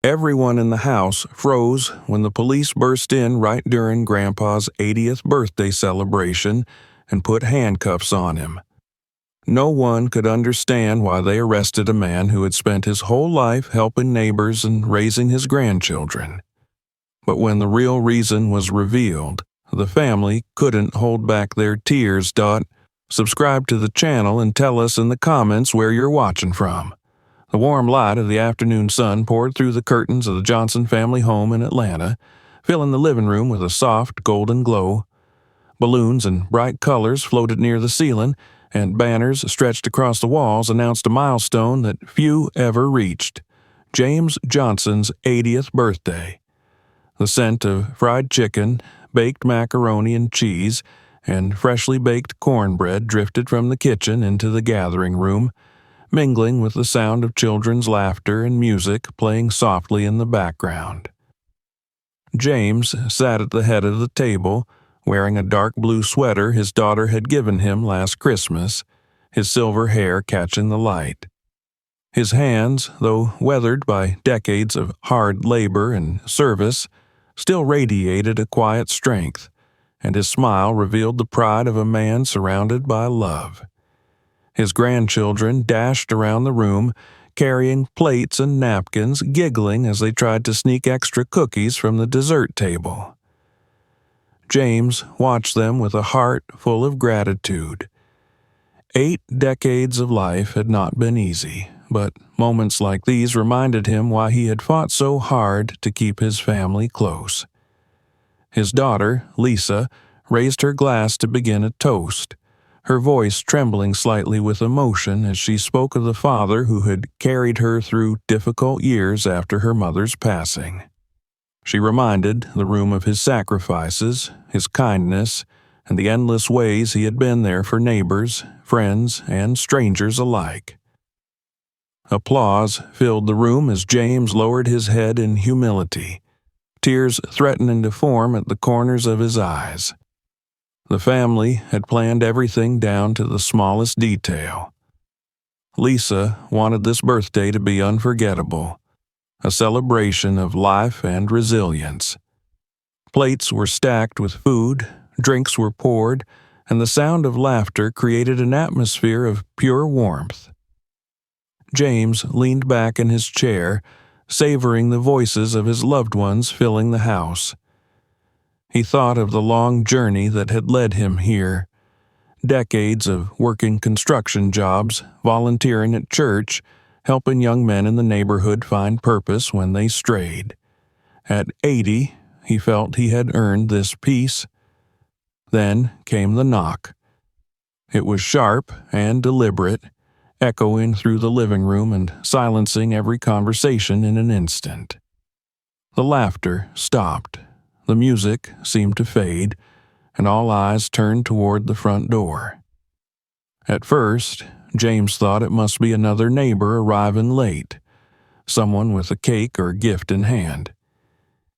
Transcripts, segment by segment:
Everyone in the house froze when the police burst in right during Grandpa's 80th birthday celebration and put handcuffs on him. No one could understand why they arrested a man who had spent his whole life helping neighbors and raising his grandchildren. But when the real reason was revealed, the family couldn't hold back their tears. Subscribe to the channel and tell us in the comments where you're watching from. The warm light of the afternoon sun poured through the curtains of the Johnson family home in Atlanta, filling the living room with a soft golden glow. Balloons and bright colors floated near the ceiling, and banners stretched across the walls announced a milestone that few ever reached: James Johnson's 80th birthday. The scent of fried chicken, baked macaroni and cheese, and freshly baked cornbread drifted from the kitchen into the gathering room, mingling with the sound of children's laughter and music playing softly in the background. James sat at the head of the table, wearing a dark blue sweater his daughter had given him last Christmas, his silver hair catching the light. His hands, though weathered by decades of hard labor and service, still radiated a quiet strength, and his smile revealed the pride of a man surrounded by love. His grandchildren dashed around the room, carrying plates and napkins, giggling as they tried to sneak extra cookies from the dessert table. James watched them with a heart full of gratitude. 8 decades of life had not been easy, but moments like these reminded him why he had fought so hard to keep his family close. His daughter, Lisa, raised her glass to begin a toast, her voice trembling slightly with emotion as she spoke of the father who had carried her through difficult years after her mother's passing. She reminded the room of his sacrifices, his kindness, and the endless ways he had been there for neighbors, friends, and strangers alike. Applause filled the room as James lowered his head in humility, tears threatening to form at the corners of his eyes. The family had planned everything down to the smallest detail. Lisa wanted this birthday to be unforgettable, a celebration of life and resilience. Plates were stacked with food, drinks were poured, and the sound of laughter created an atmosphere of pure warmth. James leaned back in his chair, savoring the voices of his loved ones filling the house. He thought of the long journey that had led him here. Decades of working construction jobs, volunteering at church, helping young men in the neighborhood find purpose when they strayed. At 80, he felt he had earned this peace. Then came the knock. It was sharp and deliberate, echoing through the living room and silencing every conversation in an instant. The laughter stopped. The music seemed to fade, and all eyes turned toward the front door. At first, James thought it must be another neighbor arriving late, someone with a cake or gift in hand.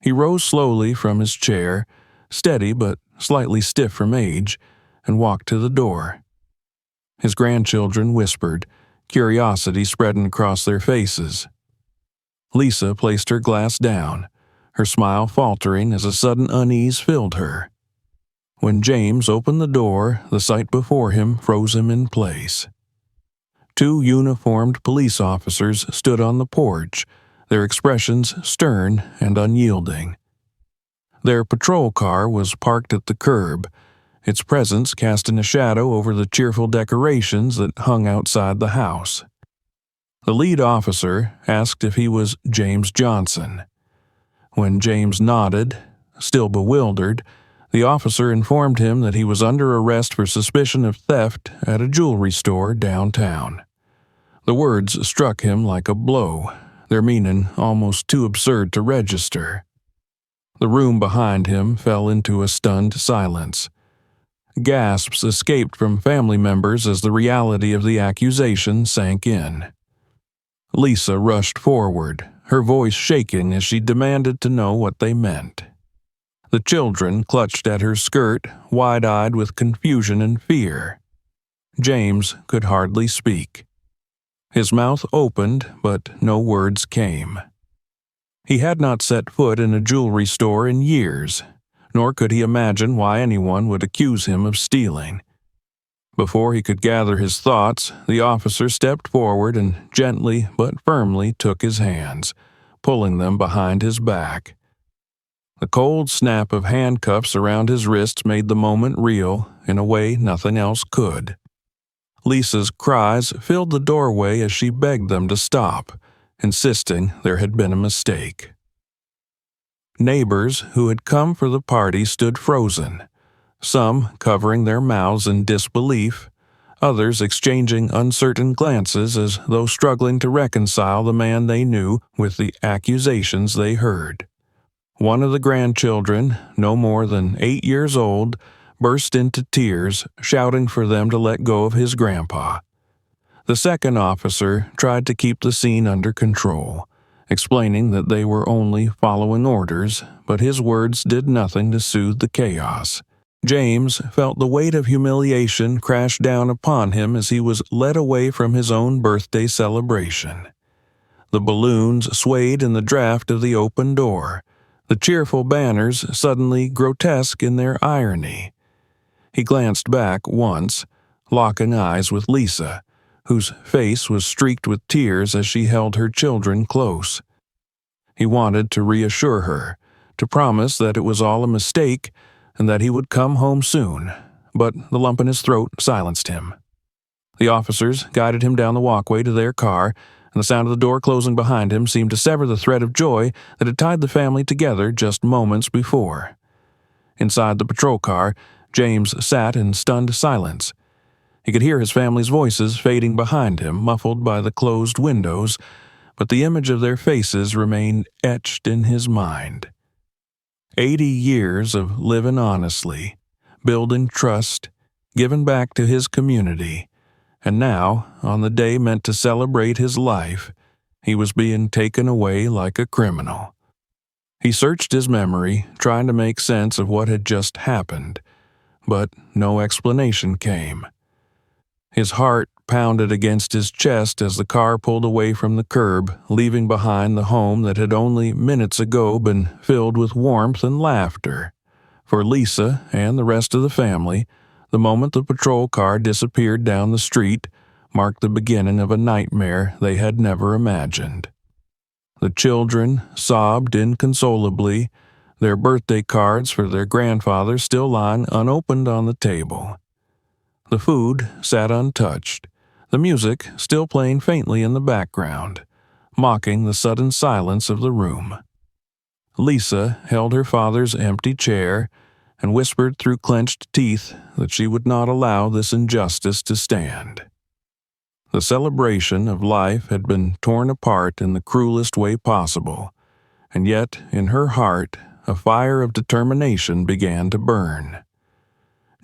He rose slowly from his chair, steady but slightly stiff from age, and walked to the door. His grandchildren whispered, curiosity spreading across their faces. Lisa placed her glass down, her smile faltering as a sudden unease filled her. When James opened the door, the sight before him froze him in place. 2 uniformed police officers stood on the porch, their expressions stern and unyielding. Their patrol car was parked at the curb, its presence casting a shadow over the cheerful decorations that hung outside the house. The lead officer asked if he was James Johnson. When James nodded, still bewildered, the officer informed him that he was under arrest for suspicion of theft at a jewelry store downtown. The words struck him like a blow, their meaning almost too absurd to register. The room behind him fell into a stunned silence. Gasps escaped from family members as the reality of the accusation sank in. Lisa rushed forward, her voice shaking as she demanded to know what they meant. The children clutched at her skirt, wide-eyed with confusion and fear. James could hardly speak. His mouth opened, but no words came. He had not set foot in a jewelry store in years, nor could he imagine why anyone would accuse him of stealing. Before he could gather his thoughts, the officer stepped forward and gently but firmly took his hands, pulling them behind his back. The cold snap of handcuffs around his wrists made the moment real in a way nothing else could. Lisa's cries filled the doorway as she begged them to stop, insisting there had been a mistake. Neighbors who had come for the party stood frozen, some covering their mouths in disbelief, others exchanging uncertain glances as though struggling to reconcile the man they knew with the accusations they heard. One of the grandchildren, no more than 8 years old, burst into tears, shouting for them to let go of his grandpa. The second officer tried to keep the scene under control, explaining that they were only following orders, but his words did nothing to soothe the chaos. James felt the weight of humiliation crash down upon him as he was led away from his own birthday celebration. The balloons swayed in the draft of the open door, the cheerful banners suddenly grotesque in their irony. He glanced back once, locking eyes with Lisa, whose face was streaked with tears as she held her children close. He wanted to reassure her, to promise that it was all a mistake and that he would come home soon, but the lump in his throat silenced him. The officers guided him down the walkway to their car, and the sound of the door closing behind him seemed to sever the thread of joy that had tied the family together just moments before. Inside the patrol car, James sat in stunned silence. He could hear his family's voices fading behind him, muffled by the closed windows, but the image of their faces remained etched in his mind. 80 years of living honestly, building trust, giving back to his community, and now, on the day meant to celebrate his life, he was being taken away like a criminal. He searched his memory, trying to make sense of what had just happened, but no explanation came. His heart pounded against his chest as the car pulled away from the curb, leaving behind the home that had only minutes ago been filled with warmth and laughter. For Lisa and the rest of the family, the moment the patrol car disappeared down the street marked the beginning of a nightmare they had never imagined. The children sobbed inconsolably, their birthday cards for their grandfather still lying unopened on the table. The food sat untouched, the music still playing faintly in the background, mocking the sudden silence of the room. Lisa held her father's empty chair and whispered through clenched teeth that she would not allow this injustice to stand. The celebration of life had been torn apart in the cruelest way possible, and yet in her heart a fire of determination began to burn.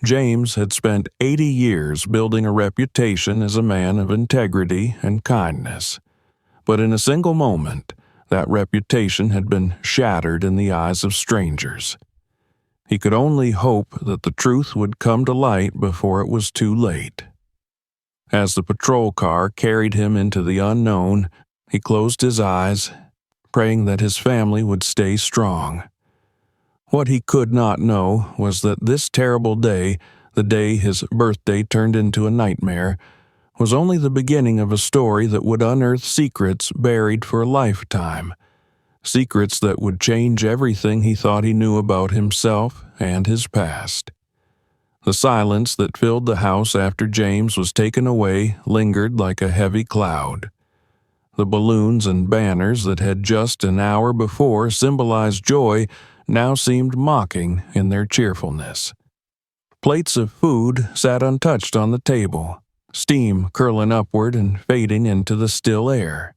James had spent 80 years building a reputation as a man of integrity and kindness, but in a single moment, that reputation had been shattered in the eyes of strangers. He could only hope that the truth would come to light before it was too late. As the patrol car carried him into the unknown, he closed his eyes, praying that his family would stay strong. What he could not know was that this terrible day, the day his birthday turned into a nightmare, was only the beginning of a story that would unearth secrets buried for a lifetime, secrets that would change everything he thought he knew about himself and his past. The silence that filled the house after James was taken away lingered like a heavy cloud. The balloons and banners that had just an hour before symbolized joy now seemed mocking in their cheerfulness. Plates of food sat untouched on the table, steam curling upward and fading into the still air.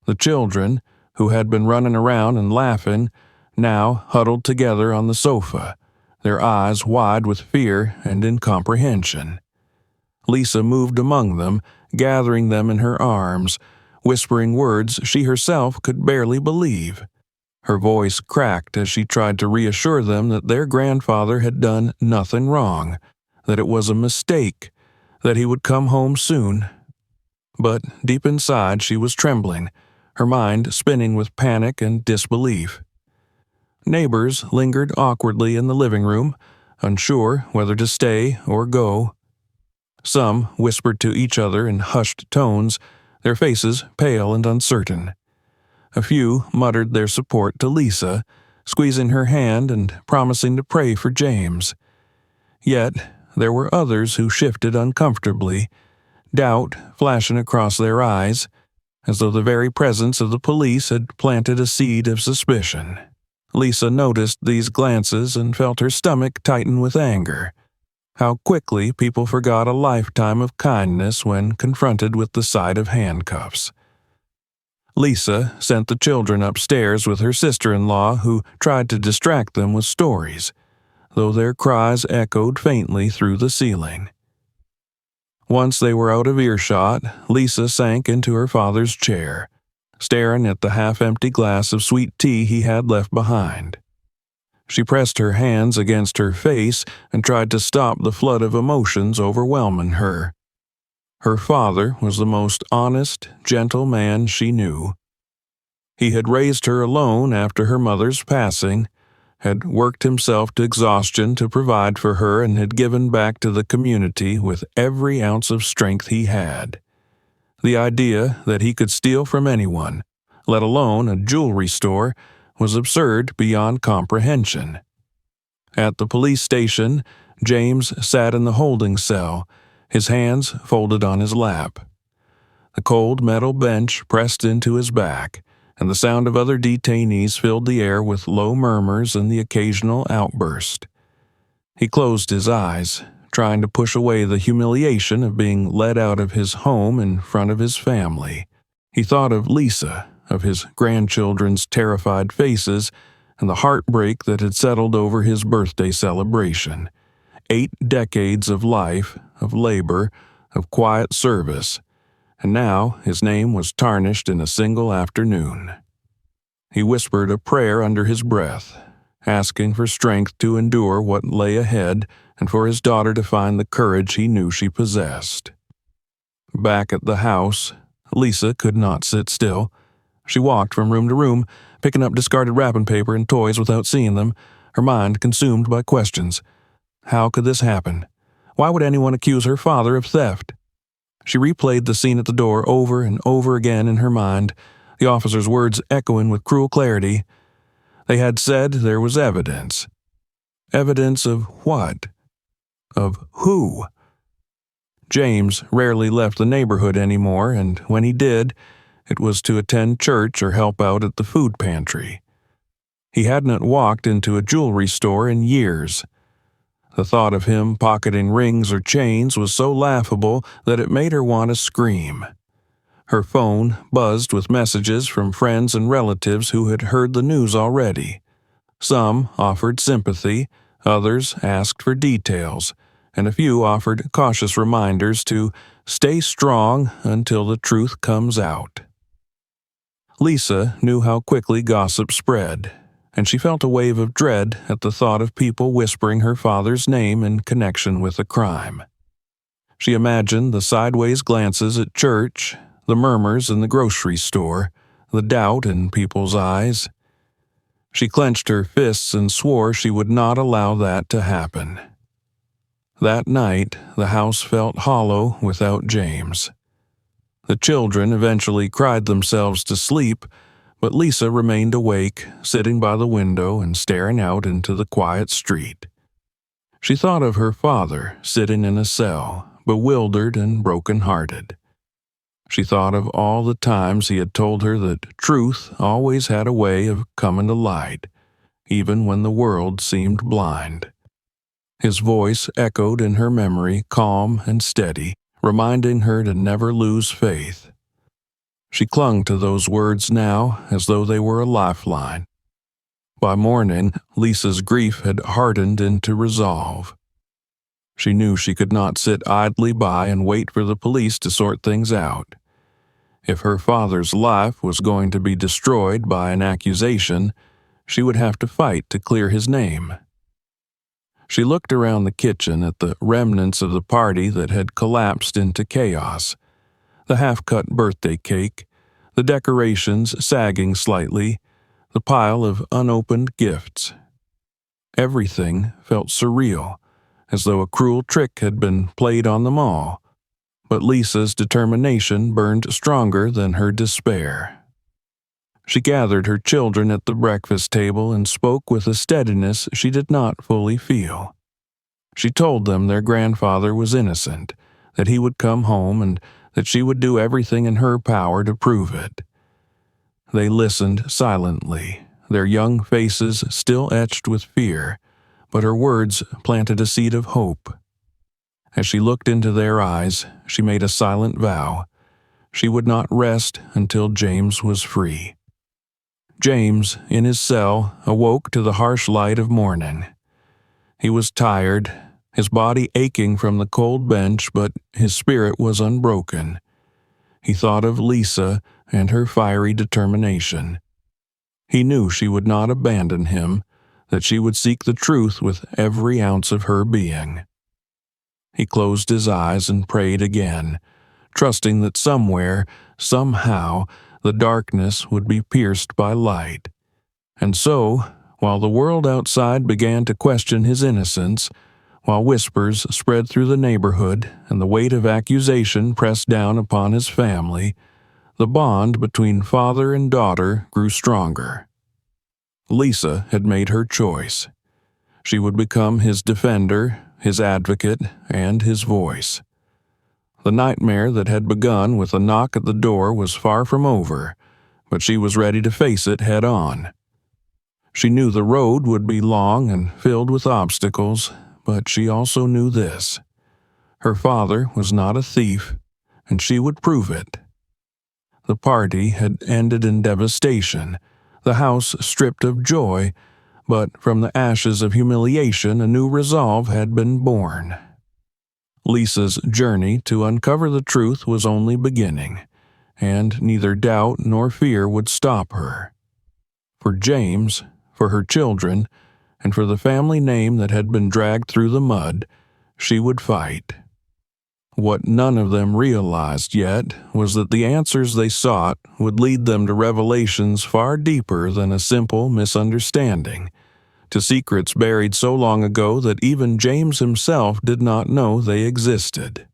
The children, who had been running around and laughing, now huddled together on the sofa, their eyes wide with fear and incomprehension. Lisa moved among them, gathering them in her arms, whispering words she herself could barely believe. Her voice cracked as she tried to reassure them that their grandfather had done nothing wrong, that it was a mistake, that he would come home soon. But deep inside she was trembling, her mind spinning with panic and disbelief. Neighbors lingered awkwardly in the living room, unsure whether to stay or go. Some whispered to each other in hushed tones, their faces pale and uncertain. A few muttered their support to Lisa, squeezing her hand and promising to pray for James. Yet there were others who shifted uncomfortably, doubt flashing across their eyes, as though the very presence of the police had planted a seed of suspicion. Lisa noticed these glances and felt her stomach tighten with anger. How quickly people forgot a lifetime of kindness when confronted with the sight of handcuffs. Lisa sent the children upstairs with her sister-in-law, who tried to distract them with stories, though their cries echoed faintly through the ceiling. Once they were out of earshot, Lisa sank into her father's chair, staring at the half-empty glass of sweet tea he had left behind. She pressed her hands against her face and tried to stop the flood of emotions overwhelming her. Her father was the most honest, gentle man she knew. He had raised her alone after her mother's passing, had worked himself to exhaustion to provide for her, and had given back to the community with every ounce of strength he had. The idea that he could steal from anyone, let alone a jewelry store, was absurd beyond comprehension. At the police station, James sat in the holding cell, his hands folded on his lap. The cold metal bench pressed into his back, and the sound of other detainees filled the air with low murmurs and the occasional outburst. He closed his eyes, trying to push away the humiliation of being led out of his home in front of his family. He thought of Lisa, of his grandchildren's terrified faces, and the heartbreak that had settled over his birthday celebration. 8 decades of life, of labor, of quiet service, and now his name was tarnished in a single afternoon. He whispered a prayer under his breath, asking for strength to endure what lay ahead and for his daughter to find the courage he knew she possessed. Back at the house, Lisa could not sit still. She walked from room to room, picking up discarded wrapping paper and toys without seeing them, her mind consumed by questions. How could this happen? Why would anyone accuse her father of theft? She replayed the scene at the door over and over again in her mind, the officer's words echoing with cruel clarity. They had said there was evidence. Evidence of what? Of who? James rarely left the neighborhood anymore, and when he did, it was to attend church or help out at the food pantry. He hadn't walked into a jewelry store in years. The thought of him pocketing rings or chains was so laughable that it made her want to scream. Her phone buzzed with messages from friends and relatives who had heard the news already. Some offered sympathy, others asked for details, and a few offered cautious reminders to stay strong until the truth comes out. Lisa knew how quickly gossip spread, and she felt a wave of dread at the thought of people whispering her father's name in connection with a crime. She imagined the sideways glances at church, the murmurs in the grocery store, the doubt in people's eyes. She clenched her fists and swore she would not allow that to happen. That night, the house felt hollow without James. The children eventually cried themselves to sleep, but Lisa remained awake, sitting by the window and staring out into the quiet street. She thought of her father sitting in a cell, bewildered and broken-hearted. She thought of all the times he had told her that truth always had a way of coming to light, even when the world seemed blind. His voice echoed in her memory, calm and steady, reminding her to never lose faith. She clung to those words now as though they were a lifeline. By morning, Lisa's grief had hardened into resolve. She knew she could not sit idly by and wait for the police to sort things out. If her father's life was going to be destroyed by an accusation, she would have to fight to clear his name. She looked around the kitchen at the remnants of the party that had collapsed into chaos. The half-cut birthday cake, the decorations sagging slightly, the pile of unopened gifts. Everything felt surreal, as though a cruel trick had been played on them all, but Lisa's determination burned stronger than her despair. She gathered her children at the breakfast table and spoke with a steadiness she did not fully feel. She told them their grandfather was innocent, that he would come home, and that she would do everything in her power to prove it. They listened silently, their young faces still etched with fear, but her words planted a seed of hope. As she looked into their eyes, she made a silent vow. She would not rest until James was free. James, in his cell, awoke to the harsh light of morning. He was tired, his body aching from the cold bench, but his spirit was unbroken. He thought of Lisa and her fiery determination. He knew she would not abandon him, that she would seek the truth with every ounce of her being. He closed his eyes and prayed again, trusting that somewhere, somehow, the darkness would be pierced by light. And so, while the world outside began to question his innocence, while whispers spread through the neighborhood and the weight of accusation pressed down upon his family, the bond between father and daughter grew stronger. Lisa had made her choice. She would become his defender, his advocate, and his voice. The nightmare that had begun with a knock at the door was far from over, but she was ready to face it head on. She knew the road would be long and filled with obstacles, but she also knew this: her father was not a thief, and she would prove it. The party had ended in devastation, the house stripped of joy, but from the ashes of humiliation a new resolve had been born. Lisa's journey to uncover the truth was only beginning, and neither doubt nor fear would stop her. For James, for her children, and for the family name that had been dragged through the mud, she would fight. What none of them realized yet was that the answers they sought would lead them to revelations far deeper than a simple misunderstanding, to secrets buried so long ago that even James himself did not know they existed.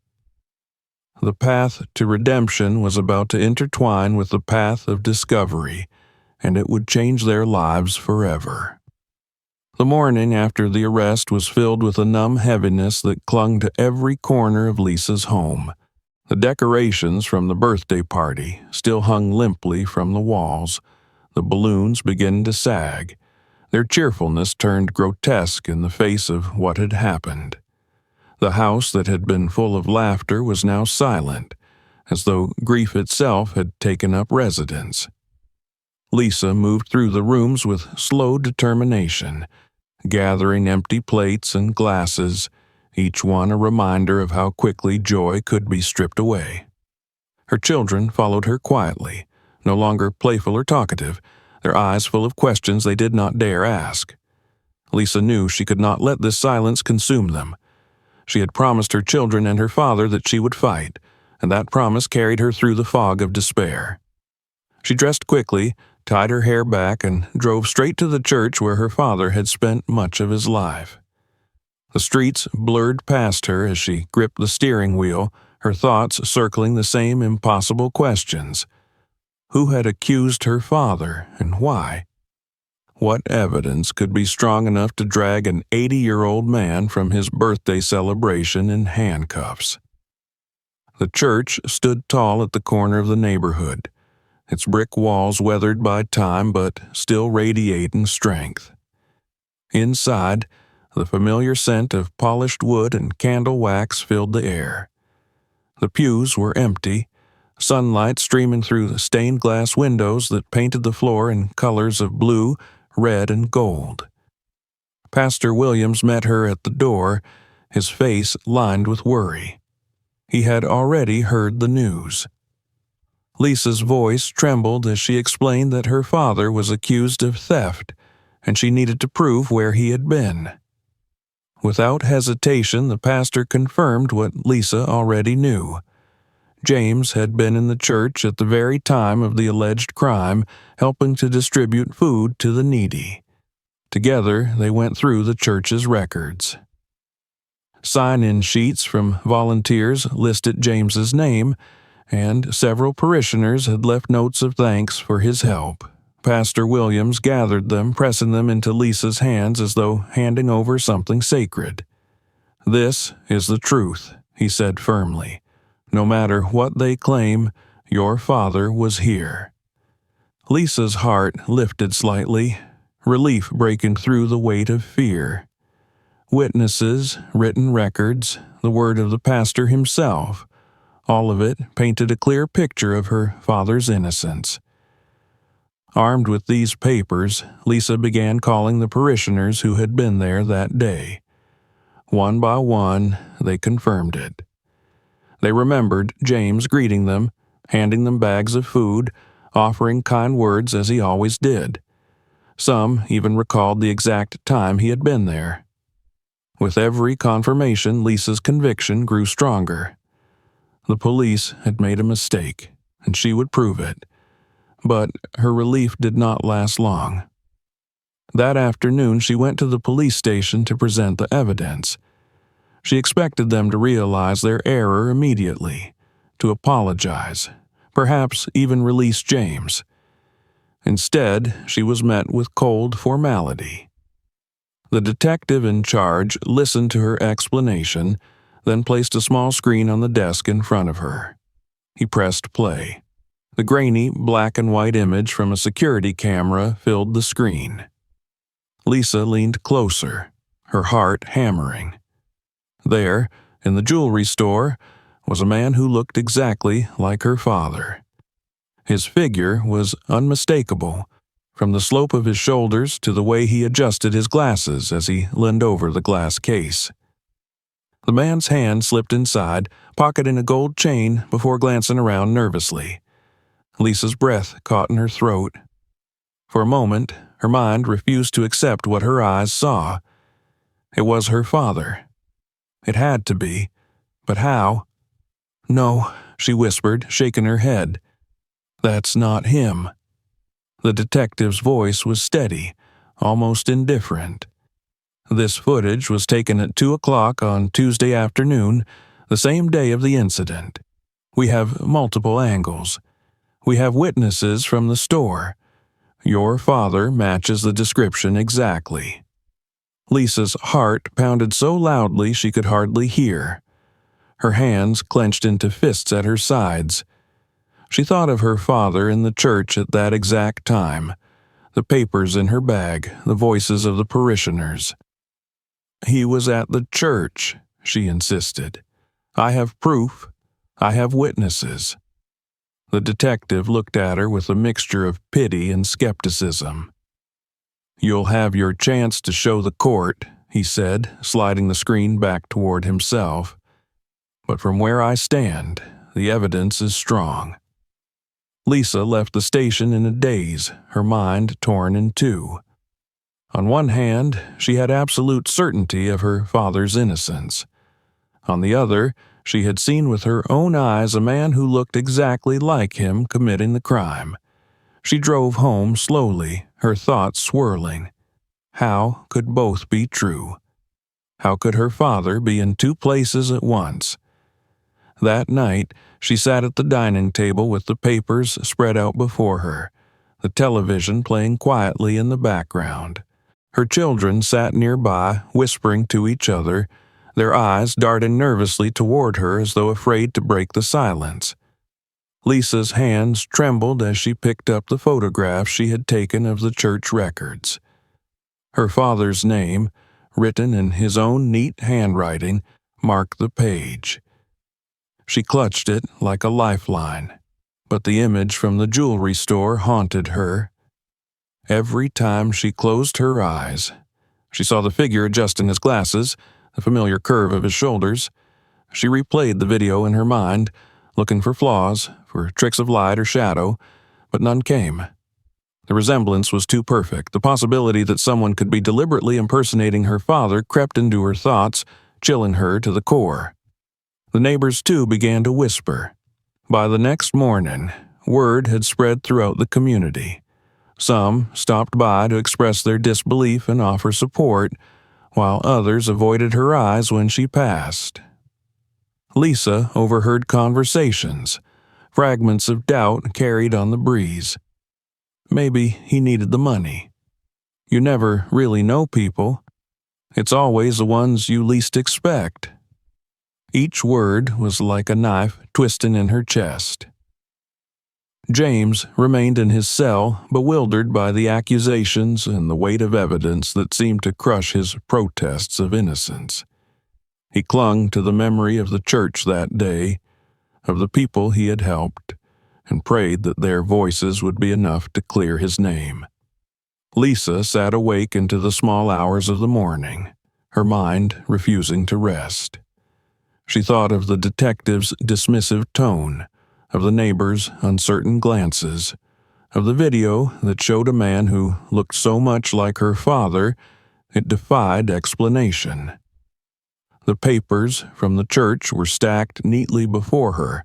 The path to redemption was about to intertwine with the path of discovery, and it would change their lives forever. The morning after the arrest was filled with a numb heaviness that clung to every corner of Lisa's home. The decorations from the birthday party still hung limply from the walls, the balloons began to sag. Their cheerfulness turned grotesque in the face of what had happened. The house that had been full of laughter was now silent, as though grief itself had taken up residence. Lisa moved through the rooms with slow determination, gathering empty plates and glasses, each one a reminder of how quickly joy could be stripped away. Her children followed her quietly, no longer playful or talkative, their eyes full of questions they did not dare ask. Lisa knew she could not let this silence consume them. She had promised her children and her father that she would fight, and that promise carried her through the fog of despair. She dressed quickly, tied her hair back, and drove straight to the church where her father had spent much of his life. The streets blurred past her as she gripped the steering wheel, her thoughts circling the same impossible questions. Who had accused her father, and why? What evidence could be strong enough to drag an 80-year-old man from his birthday celebration in handcuffs? The church stood tall at the corner of the neighborhood, its brick walls weathered by time but still radiating strength. Inside, the familiar scent of polished wood and candle wax filled the air. The pews were empty, sunlight streaming through the stained glass windows that painted the floor in colors of blue, red, and gold. Pastor Williams met her at the door, his face lined with worry. He had already heard the news. Lisa's voice trembled as she explained that her father was accused of theft, and she needed to prove where he had been. Without hesitation, the pastor confirmed what Lisa already knew. James had been in the church at the very time of the alleged crime, helping to distribute food to the needy. Together, they went through the church's records. Sign-in sheets from volunteers listed James's name, and several parishioners had left notes of thanks for his help. Pastor Williams gathered them, pressing them into Lisa's hands as though handing over something sacred. "This is the truth," he said firmly. "No matter what they claim, your father was here." Lisa's heart lifted slightly, relief breaking through the weight of fear. Witnesses, written records, the word of the pastor himself, all of it painted a clear picture of her father's innocence. Armed with these papers, Lisa began calling the parishioners who had been there that day. One by one, they confirmed it. They remembered James greeting them, handing them bags of food, offering kind words as he always did. Some even recalled the exact time he had been there. With every confirmation, Lisa's conviction grew stronger. The police had made a mistake, and she would prove it. But her relief did not last long. That afternoon, she went to the police station to present the evidence. She expected them to realize their error immediately, to apologize, perhaps even release James. Instead, she was met with cold formality. The detective in charge listened to her explanation, then placed a small screen on the desk in front of her. He pressed play. The grainy black and white image from a security camera filled the screen. Lisa leaned closer, her heart hammering. There, in the jewelry store, was a man who looked exactly like her father. His figure was unmistakable, from the slope of his shoulders to the way he adjusted his glasses as he leaned over the glass case. The man's hand slipped inside, pocketing a gold chain before glancing around nervously. Lisa's breath caught in her throat. For a moment, her mind refused to accept what her eyes saw. It was her father. It had to be. But how? "No," she whispered, shaking her head. "That's not him." The detective's voice was steady, almost indifferent. This footage was taken at 2 o'clock on Tuesday afternoon, the same day of the incident. We have multiple angles. We have witnesses from the store. Your father matches the description exactly. Lisa's heart pounded so loudly she could hardly hear. Her hands clenched into fists at her sides. She thought of her father in the church at that exact time, the papers in her bag, the voices of the parishioners. "He was at the church," she insisted. "I have proof. I have witnesses." The detective looked at her with a mixture of pity and skepticism. "You'll have your chance to show the court," he said, sliding the screen back toward himself. "But from where I stand, the evidence is strong." Lisa left the station in a daze, her mind torn in two. On one hand, she had absolute certainty of her father's innocence. On the other, she had seen with her own eyes a man who looked exactly like him committing the crime. She drove home slowly, her thoughts swirling. How could both be true? How could her father be in two places at once? That night, she sat at the dining table with the papers spread out before her, the television playing quietly in the background. Her children sat nearby, whispering to each other, their eyes darting nervously toward her as though afraid to break the silence. Lisa's hands trembled as she picked up the photographs she had taken of the church records. Her father's name, written in his own neat handwriting, marked the page. She clutched it like a lifeline, but the image from the jewelry store haunted her. Every time she closed her eyes, she saw the figure adjusting his glasses, the familiar curve of his shoulders. She replayed the video in her mind, looking for flaws, for tricks of light or shadow, but none came. The resemblance was too perfect. The possibility that someone could be deliberately impersonating her father crept into her thoughts, chilling her to the core. The neighbors, too, began to whisper. By the next morning, word had spread throughout the community. Some stopped by to express their disbelief and offer support, while others avoided her eyes when she passed. Lisa overheard conversations, fragments of doubt carried on the breeze. Maybe he needed the money. You never really know people. It's always the ones you least expect. Each word was like a knife twisting in her chest. James remained in his cell, bewildered by the accusations and the weight of evidence that seemed to crush his protests of innocence. He clung to the memory of the church that day, of the people he had helped, and prayed that their voices would be enough to clear his name. Lisa sat awake into the small hours of the morning, her mind refusing to rest. She thought of the detective's dismissive tone, of the neighbors' uncertain glances, of the video that showed a man who looked so much like her father it defied explanation. The papers from the church were stacked neatly before her,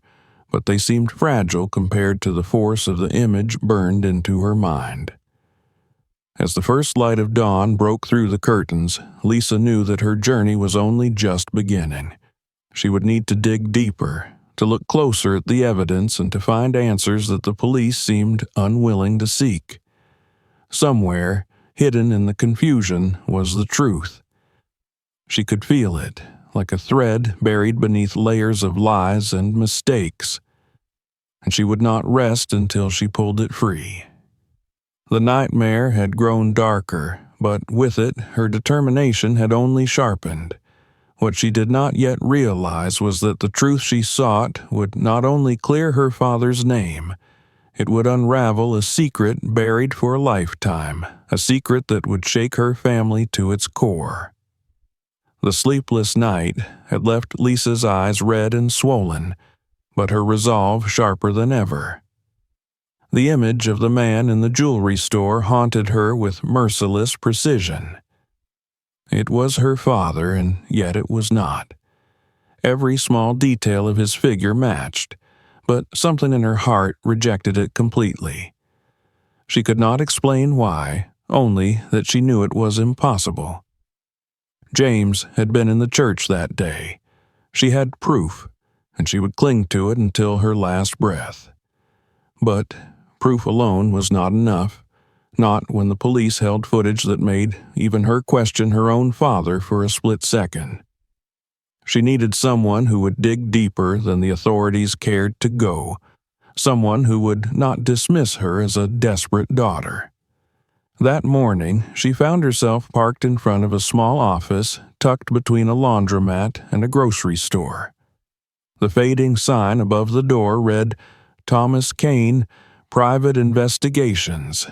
but they seemed fragile compared to the force of the image burned into her mind. As the first light of dawn broke through the curtains, Lisa knew that her journey was only just beginning. She would need to dig deeper, to look closer at the evidence and to find answers that the police seemed unwilling to seek. Somewhere, hidden in the confusion, was the truth. She could feel it, like a thread buried beneath layers of lies and mistakes, and she would not rest until she pulled it free. The nightmare had grown darker, but with it her determination had only sharpened. What she did not yet realize was that the truth she sought would not only clear her father's name, it would unravel a secret buried for a lifetime, a secret that would shake her family to its core. The sleepless night had left Lisa's eyes red and swollen, but her resolve sharper than ever. The image of the man in the jewelry store haunted her with merciless precision. It was her father, and yet it was not. Every small detail of his figure matched, but something in her heart rejected it completely. She could not explain why, only that she knew it was impossible. James had been in the church that day. She had proof, and she would cling to it until her last breath. But proof alone was not enough. Not when the police held footage that made even her question her own father for a split second. She needed someone who would dig deeper than the authorities cared to go, someone who would not dismiss her as a desperate daughter. That morning, she found herself parked in front of a small office tucked between a laundromat and a grocery store. The fading sign above the door read, "Thomas Kane, Private Investigations."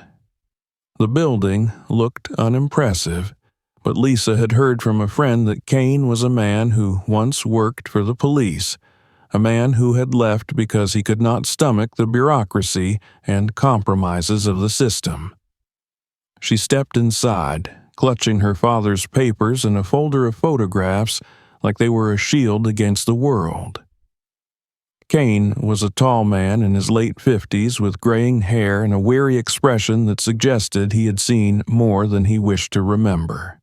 The building looked unimpressive, but Lisa had heard from a friend that Kane was a man who once worked for the police, a man who had left because he could not stomach the bureaucracy and compromises of the system. She stepped inside, clutching her father's papers and a folder of photographs like they were a shield against the world. Kane was a tall man in his late 50s with graying hair and a weary expression that suggested he had seen more than he wished to remember.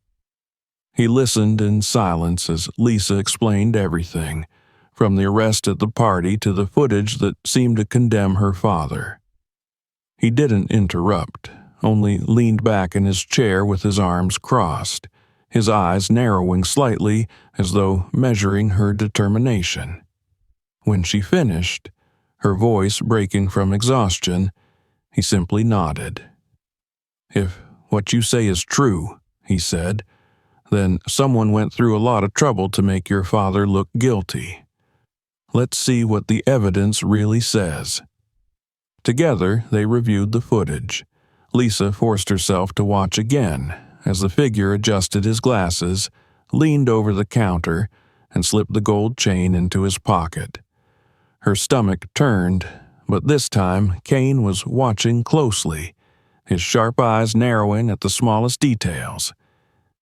He listened in silence as Lisa explained everything, from the arrest at the party to the footage that seemed to condemn her father. He didn't interrupt, only leaned back in his chair with his arms crossed, his eyes narrowing slightly as though measuring her determination. When she finished, her voice breaking from exhaustion, he simply nodded. "If what you say is true," he said, "then someone went through a lot of trouble to make your father look guilty. Let's see what the evidence really says." Together, they reviewed the footage. Lisa forced herself to watch again as the figure adjusted his glasses, leaned over the counter, and slipped the gold chain into his pocket. Her stomach turned, but this time Kane was watching closely, his sharp eyes narrowing at the smallest details.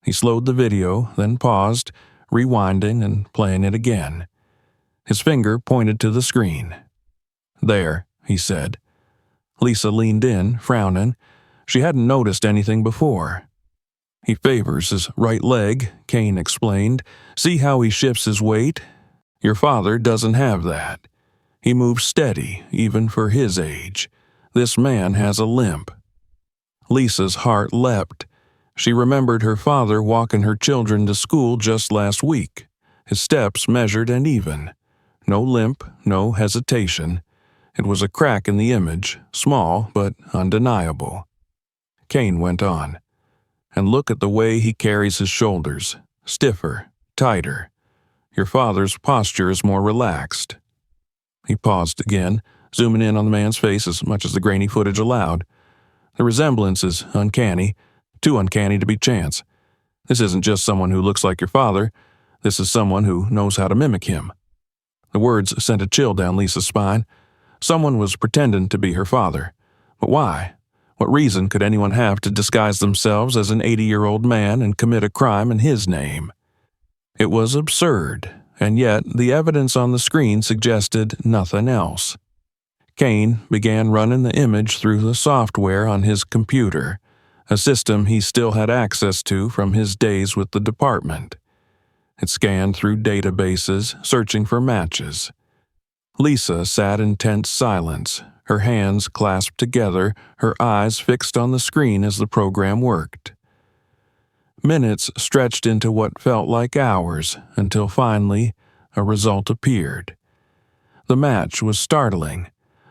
He slowed the video, then paused, rewinding and playing it again. His finger pointed to the screen. "There," he said. Lisa leaned in, frowning. She hadn't noticed anything before. "He favors his right leg," Kane explained. "See how he shifts his weight? Your father doesn't have that. He moves steady, even for his age. This man has a limp." Lisa's heart leapt. She remembered her father walking her children to school just last week, his steps measured and even. No limp, no hesitation. It was a crack in the image, small but undeniable. Kane went on. "And look at the way he carries his shoulders, stiffer, tighter. Your father's posture is more relaxed." He paused again, zooming in on the man's face as much as the grainy footage allowed. "The resemblance is uncanny, too uncanny to be chance. This isn't just someone who looks like your father. This is someone who knows how to mimic him." The words sent a chill down Lisa's spine. Someone was pretending to be her father. But why? What reason could anyone have to disguise themselves as an 80-year-old man and commit a crime in his name? It was absurd, and yet the evidence on the screen suggested nothing else. Kane began running the image through the software on his computer, a system he still had access to from his days with the department. It scanned through databases, searching for matches. Lisa sat in tense silence, her hands clasped together, her eyes fixed on the screen as the program worked. Minutes stretched into what felt like hours, until finally, a result appeared. The match was startling.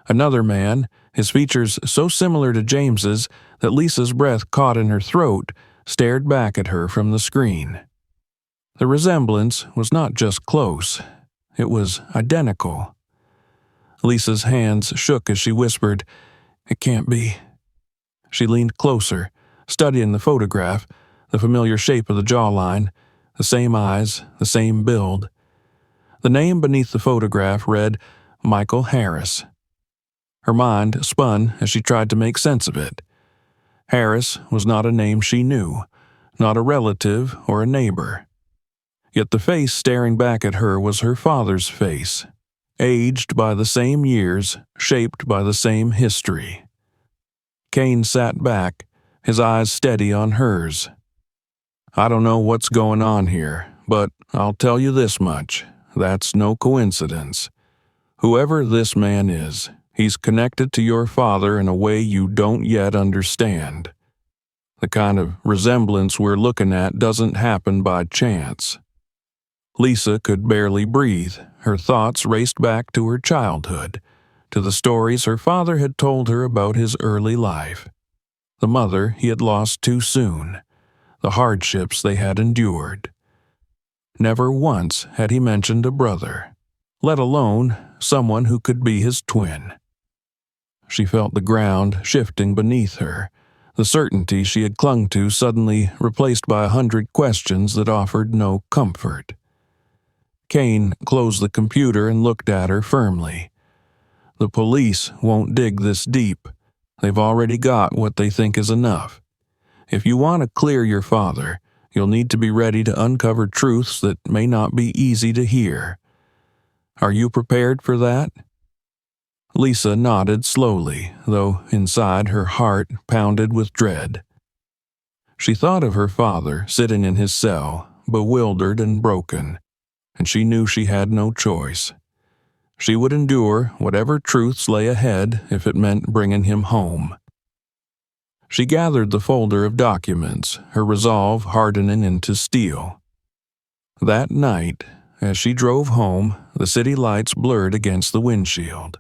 Another man, his features so similar to James's that Lisa's breath caught in her throat, stared back at her from the screen. The resemblance was not just close, it was identical. Lisa's hands shook as she whispered, "It can't be." She leaned closer, studying the photograph, the familiar shape of the jawline, the same eyes, the same build. The name beneath the photograph read Michael Harris. Her mind spun as she tried to make sense of it. Harris was not a name she knew, not a relative or a neighbor. Yet the face staring back at her was her father's face, aged by the same years, shaped by the same history. Kane sat back, his eyes steady on hers. "I don't know what's going on here, but I'll tell you this much. That's no coincidence. Whoever this man is, he's connected to your father in a way you don't yet understand. The kind of resemblance we're looking at doesn't happen by chance." Lisa could barely breathe. Her thoughts raced back to her childhood, to the stories her father had told her about his early life. The mother he had lost too soon, the hardships they had endured. Never once had he mentioned a brother, let alone someone who could be his twin. She felt the ground shifting beneath her, the certainty she had clung to suddenly replaced by 100 questions that offered no comfort. Kane closed the computer and looked at her firmly. "The police won't dig this deep. They've already got what they think is enough. If you want to clear your father, you'll need to be ready to uncover truths that may not be easy to hear. Are you prepared for that?" Lisa nodded slowly, though inside her heart pounded with dread. She thought of her father sitting in his cell, bewildered and broken, and she knew she had no choice. She would endure whatever truths lay ahead if it meant bringing him home. She gathered the folder of documents, her resolve hardening into steel. That night, as she drove home, the city lights blurred against the windshield.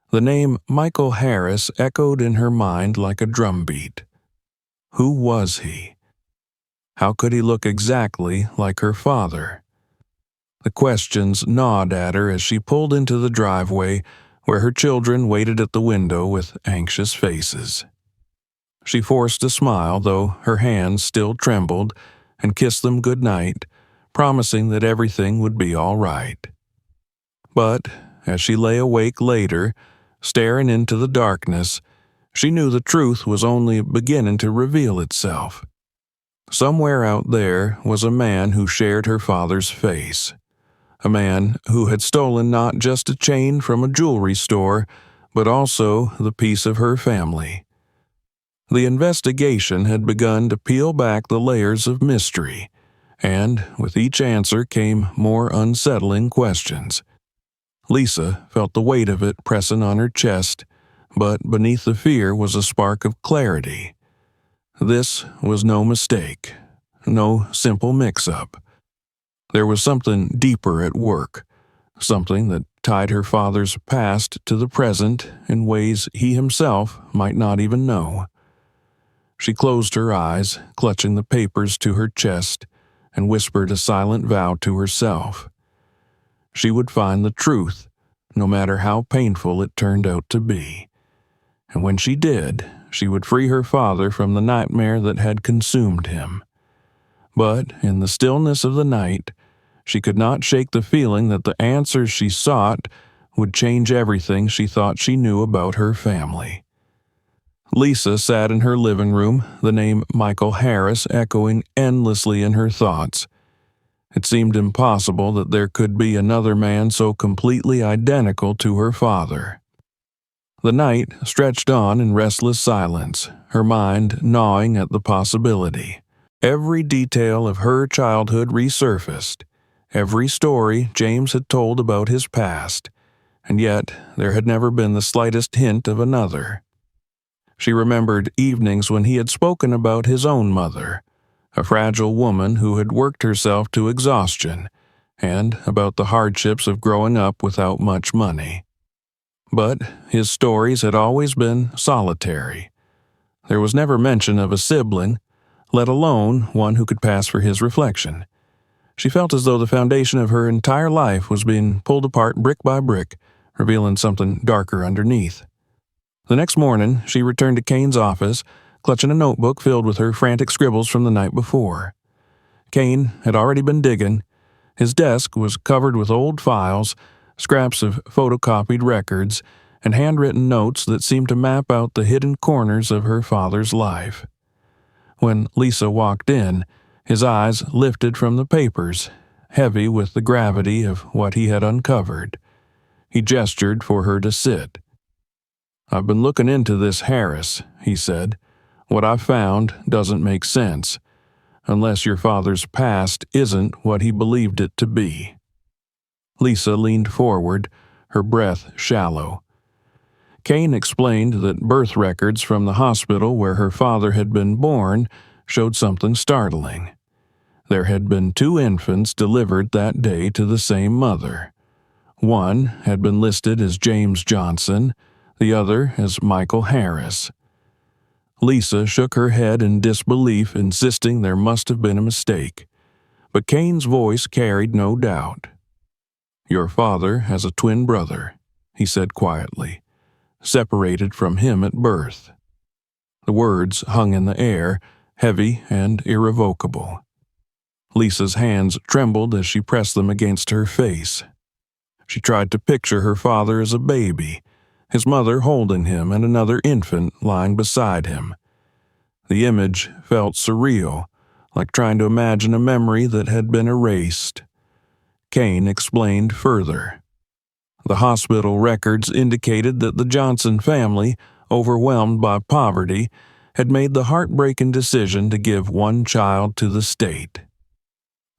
The name Michael Harris echoed in her mind like a drumbeat. Who was he? How could he look exactly like her father? The questions gnawed at her as she pulled into the driveway where her children waited at the window with anxious faces. She forced a smile, though her hands still trembled, and kissed them good night, promising that everything would be all right. But as she lay awake later, staring into the darkness, she knew the truth was only beginning to reveal itself. Somewhere out there was a man who shared her father's face, a man who had stolen not just a chain from a jewelry store, but also the piece of her family. The investigation had begun to peel back the layers of mystery, and with each answer came more unsettling questions. Lisa felt the weight of it pressing on her chest, but beneath the fear was a spark of clarity. This was no mistake, no simple mix-up. There was something deeper at work, something that tied her father's past to the present in ways he himself might not even know. She closed her eyes, clutching the papers to her chest, and whispered a silent vow to herself. She would find the truth, no matter how painful it turned out to be. And when she did, she would free her father from the nightmare that had consumed him. But in the stillness of the night, she could not shake the feeling that the answers she sought would change everything she thought she knew about her family. Lisa sat in her living room, the name Michael Harris echoing endlessly in her thoughts. It seemed impossible that there could be another man so completely identical to her father. The night stretched on in restless silence, her mind gnawing at the possibility. Every detail of her childhood resurfaced, every story James had told about his past, and yet there had never been the slightest hint of another. She remembered evenings when he had spoken about his own mother, a fragile woman who had worked herself to exhaustion, and about the hardships of growing up without much money. But his stories had always been solitary. There was never mention of a sibling, let alone one who could pass for his reflection. She felt as though the foundation of her entire life was being pulled apart brick by brick, revealing something darker underneath. The next morning, she returned to Kane's office, clutching a notebook filled with her frantic scribbles from the night before. Kane had already been digging. His desk was covered with old files, scraps of photocopied records, and handwritten notes that seemed to map out the hidden corners of her father's life. When Lisa walked in, his eyes lifted from the papers, heavy with the gravity of what he had uncovered. He gestured for her to sit. "I've been looking into this Harris," he said. "What I've found doesn't make sense, unless your father's past isn't what he believed it to be." Lisa leaned forward, her breath shallow. Kane explained that birth records from the hospital where her father had been born showed something startling. There had been 2 infants delivered that day to the same mother. One had been listed as James Johnson, the other as Michael Harris. Lisa shook her head in disbelief, insisting there must have been a mistake. But Kane's voice carried no doubt. "Your father has a twin brother," he said quietly, "separated from him at birth." The words hung in the air, heavy and irrevocable. Lisa's hands trembled as she pressed them against her face. She tried to picture her father as a baby, his mother holding him and another infant lying beside him. The image felt surreal, like trying to imagine a memory that had been erased. Kane explained further. The hospital records indicated that the Johnson family, overwhelmed by poverty, had made the heartbreaking decision to give one child to the state.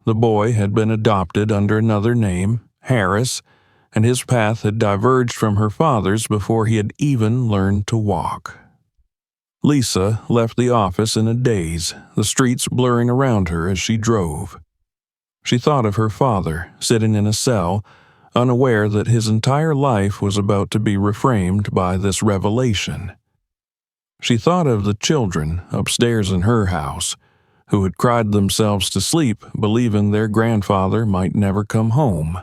The boy had been adopted under another name, Harris, and his path had diverged from her father's before he had even learned to walk. Lisa left the office in a daze, the streets blurring around her as she drove. She thought of her father, sitting in a cell, unaware that his entire life was about to be reframed by this revelation. She thought of the children upstairs in her house, who had cried themselves to sleep believing their grandfather might never come home.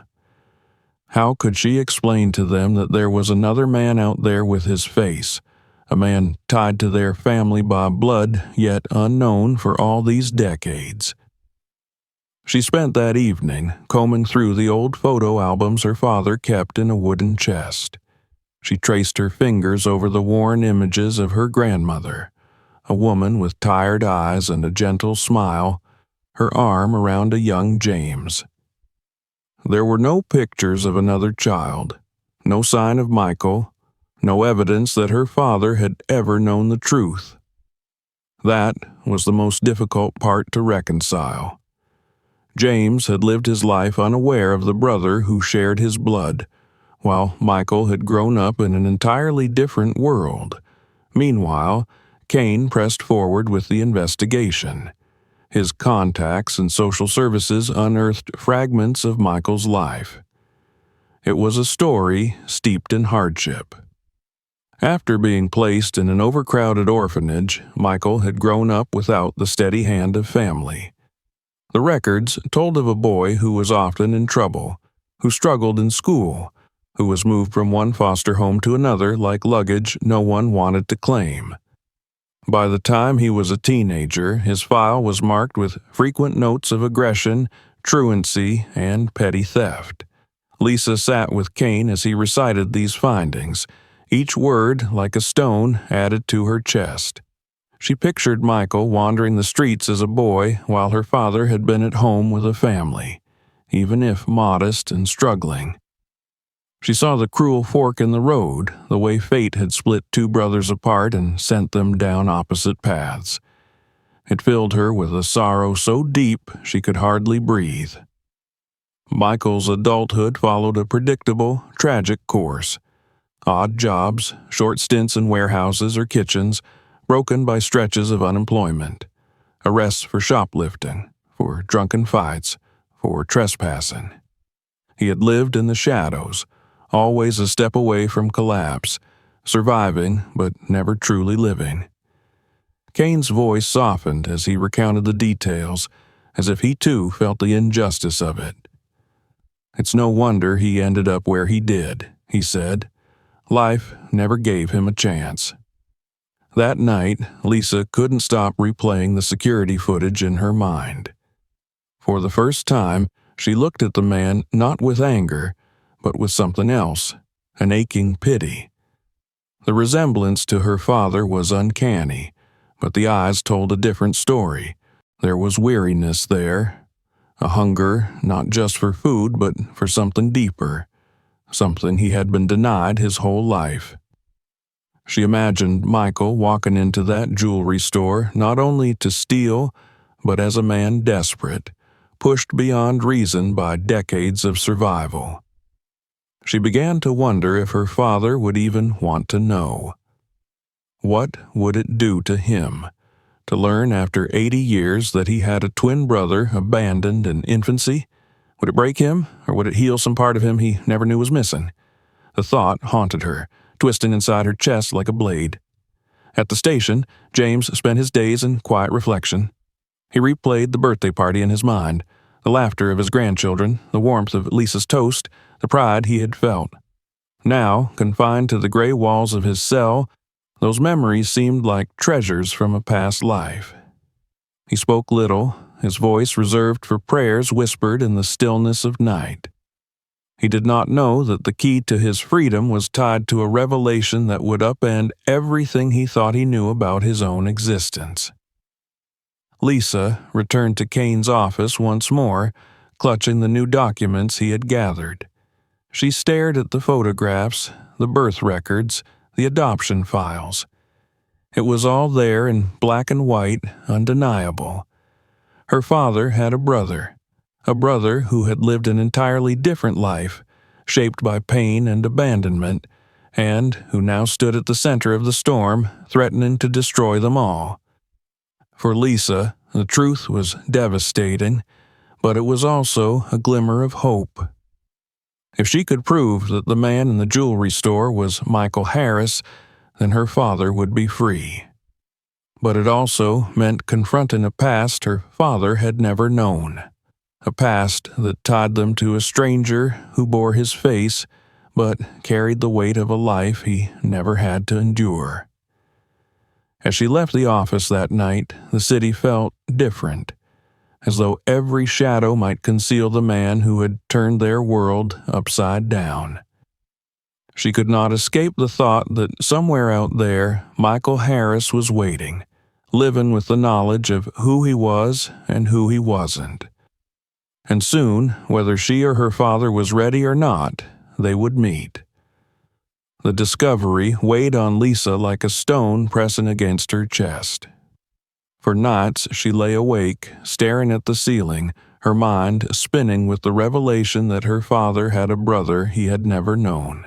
How could she explain to them that there was another man out there with his face, a man tied to their family by blood yet unknown for all these decades? She spent that evening combing through the old photo albums her father kept in a wooden chest. She traced her fingers over the worn images of her grandmother, a woman with tired eyes and a gentle smile, her arm around a young James. There were no pictures of another child, no sign of Michael, no evidence that her father had ever known the truth. That was the most difficult part to reconcile. James had lived his life unaware of the brother who shared his blood, while Michael had grown up in an entirely different world. Meanwhile, Kane pressed forward with the investigation. His contacts and social services unearthed fragments of Michael's life. It was a story steeped in hardship. After being placed in an overcrowded orphanage, Michael had grown up without the steady hand of family. The records told of a boy who was often in trouble, who struggled in school, who was moved from one foster home to another like luggage no one wanted to claim. By the time he was a teenager, his file was marked with frequent notes of aggression, truancy, and petty theft. Lisa sat with Kane as he recited these findings, each word like a stone added to her chest. She pictured Michael wandering the streets as a boy while her father had been at home with a family, even if modest and struggling. She saw the cruel fork in the road, the way fate had split two brothers apart and sent them down opposite paths. It filled her with a sorrow so deep she could hardly breathe. Michael's adulthood followed a predictable, tragic course. Odd jobs, short stints in warehouses or kitchens, broken by stretches of unemployment. Arrests for shoplifting, for drunken fights, for trespassing. He had lived in the shadows, always a step away from collapse, surviving but never truly living. Kane's voice softened as he recounted the details, as if he too felt the injustice of it. "It's no wonder he ended up where he did," he said. "Life never gave him a chance." That night, Lisa couldn't stop replaying the security footage in her mind. For the first time, she looked at the man not with anger, but with something else, an aching pity. The resemblance to her father was uncanny, but the eyes told a different story. There was weariness there, a hunger not just for food but for something deeper, something he had been denied his whole life. She imagined Michael walking into that jewelry store not only to steal, but as a man desperate, pushed beyond reason by decades of survival. She began to wonder if her father would even want to know. What would it do to him to learn after 80 years that he had a twin brother abandoned in infancy? Would it break him, or would it heal some part of him he never knew was missing? The thought haunted her, twisting inside her chest like a blade. At the station, James spent his days in quiet reflection. He replayed the birthday party in his mind, the laughter of his grandchildren, the warmth of Lisa's toast, the pride he had felt. Now, confined to the gray walls of his cell, those memories seemed like treasures from a past life. He spoke little, his voice reserved for prayers whispered in the stillness of night. He did not know that the key to his freedom was tied to a revelation that would upend everything he thought he knew about his own existence. Lisa returned to Kane's office once more, clutching the new documents he had gathered. She stared at the photographs, the birth records, the adoption files. It was all there in black and white, undeniable. Her father had a brother who had lived an entirely different life, shaped by pain and abandonment, and who now stood at the center of the storm, threatening to destroy them all. For Lisa, the truth was devastating, but it was also a glimmer of hope. If she could prove that the man in the jewelry store was Michael Harris, then her father would be free. But it also meant confronting a past her father had never known. A past that tied them to a stranger who bore his face, but carried the weight of a life he never had to endure. As she left the office that night, the city felt different, as though every shadow might conceal the man who had turned their world upside down. She could not escape the thought that somewhere out there, Michael Harris was waiting, living with the knowledge of who he was and who he wasn't. And soon, whether she or her father was ready or not, they would meet. The discovery weighed on Lisa like a stone pressing against her chest. For nights she lay awake, staring at the ceiling, her mind spinning with the revelation that her father had a brother he had never known.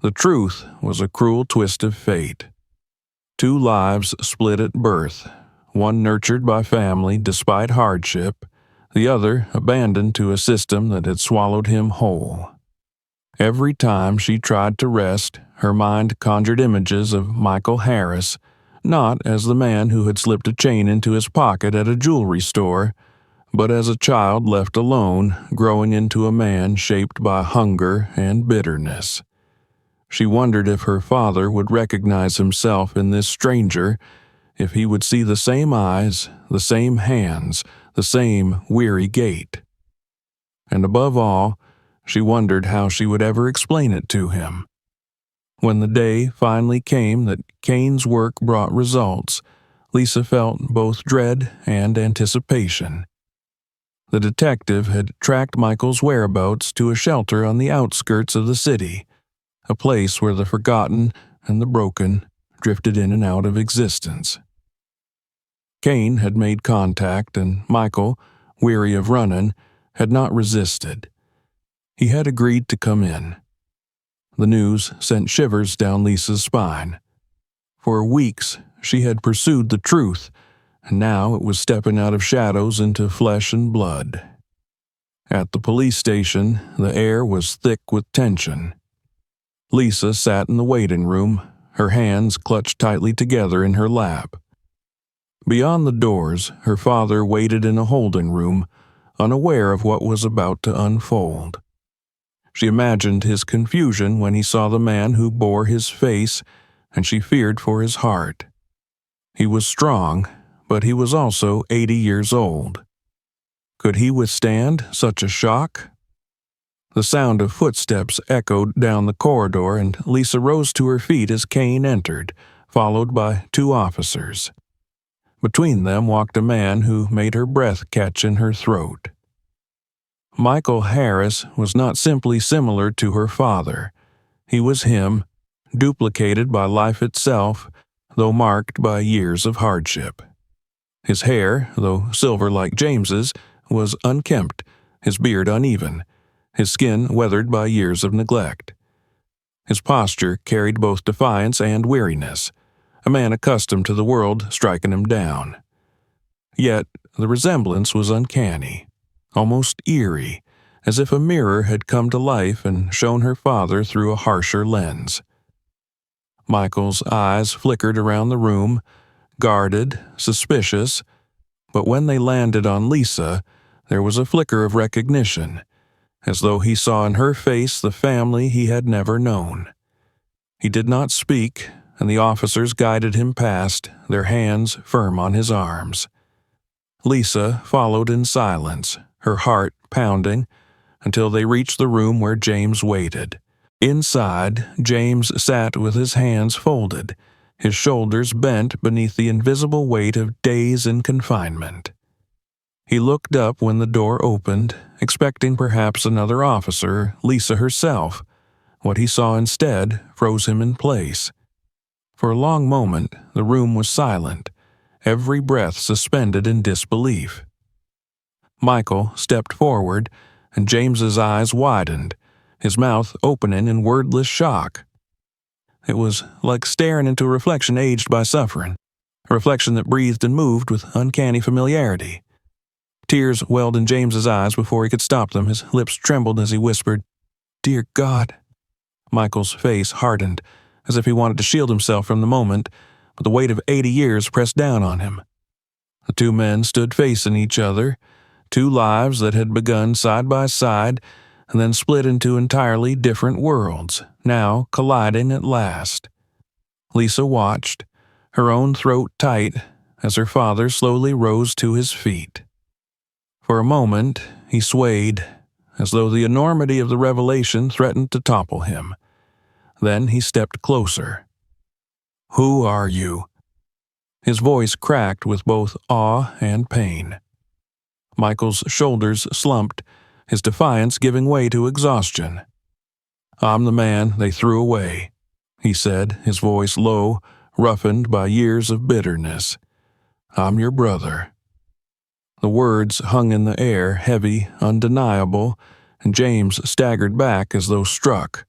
The truth was a cruel twist of fate. 2 lives split at birth, one nurtured by family despite hardship, the other abandoned to a system that had swallowed him whole. Every time she tried to rest, her mind conjured images of Michael Harris, not as the man who had slipped a chain into his pocket at a jewelry store, but as a child left alone, growing into a man shaped by hunger and bitterness. She wondered if her father would recognize himself in this stranger, if he would see the same eyes, the same hands, the same weary gait. And above all, she wondered how she would ever explain it to him. When the day finally came that Kane's work brought results, Lisa felt both dread and anticipation. The detective had tracked Michael's whereabouts to a shelter on the outskirts of the city, a place where the forgotten and the broken drifted in and out of existence. Kane had made contact, and Michael, weary of running, had not resisted. He had agreed to come in. The news sent shivers down Lisa's spine. For weeks, she had pursued the truth, and now it was stepping out of shadows into flesh and blood. At the police station, the air was thick with tension. Lisa sat in the waiting room, her hands clutched tightly together in her lap. Beyond the doors, her father waited in a holding room, unaware of what was about to unfold. She imagined his confusion when he saw the man who bore his face, and she feared for his heart. He was strong, but he was also 80 years old. Could he withstand such a shock? The sound of footsteps echoed down the corridor, and Lisa rose to her feet as Kane entered, followed by 2 officers. Between them walked a man who made her breath catch in her throat. Michael Harris was not simply similar to her father. He was him, duplicated by life itself, though marked by years of hardship. His hair, though silver like James's, was unkempt, his beard uneven, his skin weathered by years of neglect. His posture carried both defiance and weariness, a man accustomed to the world striking him down. Yet the resemblance was uncanny, almost eerie, as if a mirror had come to life and shown her father through a harsher lens. Michael's eyes flickered around the room, guarded, suspicious, but when they landed on Lisa, there was a flicker of recognition, as though he saw in her face the family he had never known. He did not speak, and the officers guided him past, their hands firm on his arms. Lisa followed in silence, her heart pounding, until they reached the room where James waited. Inside, James sat with his hands folded, his shoulders bent beneath the invisible weight of days in confinement. He looked up when the door opened, expecting perhaps another officer, Lisa herself. What he saw instead froze him in place. For a long moment, the room was silent, every breath suspended in disbelief. Michael stepped forward, and James's eyes widened, his mouth opening in wordless shock. It was like staring into a reflection aged by suffering, a reflection that breathed and moved with uncanny familiarity. Tears welled in James's eyes before he could stop them. His lips trembled as he whispered, "Dear God." Michael's face hardened, as if he wanted to shield himself from the moment, but the weight of 80 years pressed down on him. The 2 men stood facing each other, 2 lives that had begun side by side and then split into entirely different worlds, now colliding at last. Lisa watched, her own throat tight, as her father slowly rose to his feet. For a moment, he swayed, as though the enormity of the revelation threatened to topple him. Then he stepped closer. "Who are you?" His voice cracked with both awe and pain. Michael's shoulders slumped, his defiance giving way to exhaustion. "I'm the man they threw away," he said, his voice low, roughened by years of bitterness. "I'm your brother." The words hung in the air, heavy, undeniable, and James staggered back as though struck.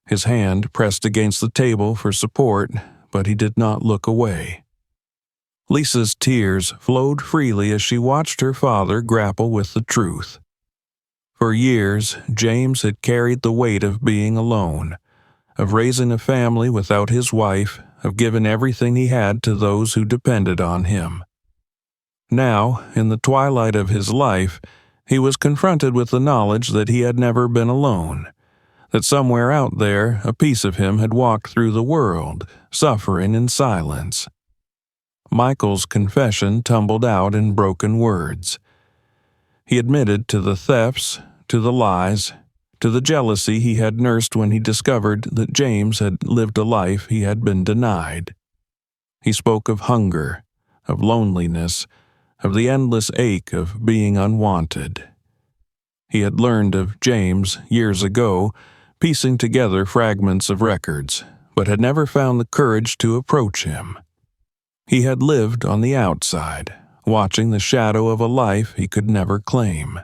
His hand pressed against the table for support, but he did not look away. Lisa's tears flowed freely as she watched her father grapple with the truth. For years, James had carried the weight of being alone, of raising a family without his wife, of giving everything he had to those who depended on him. Now, in the twilight of his life, he was confronted with the knowledge that he had never been alone, that somewhere out there a piece of him had walked through the world, suffering in silence. Michael's confession tumbled out in broken words. He admitted to the thefts, to the lies, to the jealousy he had nursed when he discovered that James had lived a life he had been denied. He spoke of hunger, of loneliness, of the endless ache of being unwanted. He had learned of James years ago, piecing together fragments of records, but had never found the courage to approach him. He had lived on the outside, watching the shadow of a life he could never claim.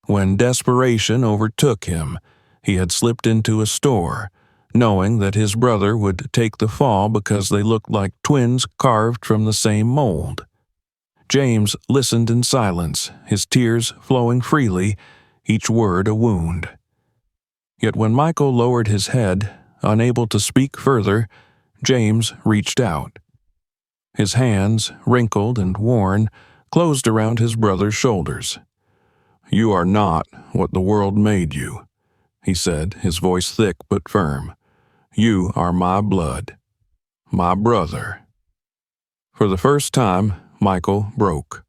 When desperation overtook him, he had slipped into a store, knowing that his brother would take the fall because they looked like twins carved from the same mold. James listened in silence, his tears flowing freely, each word a wound. Yet when Michael lowered his head, unable to speak further, James reached out. His hands, wrinkled and worn, closed around his brother's shoulders. "You are not what the world made you," he said, his voice thick but firm. "You are my blood, my brother." For the first time, Michael broke.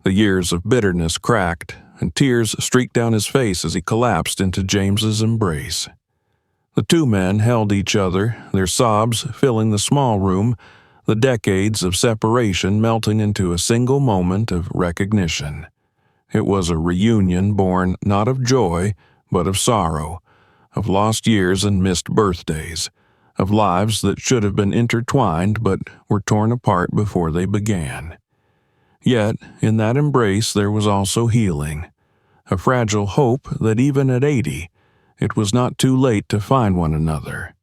The years of bitterness cracked, and tears streaked down his face as he collapsed into James's embrace. The two men held each other, their sobs filling the small room, the decades of separation melting into a single moment of recognition. It was a reunion born not of joy, but of sorrow, of lost years and missed birthdays, of lives that should have been intertwined but were torn apart before they began. Yet, in that embrace there was also healing, a fragile hope that even at 80, it was not too late to find one another.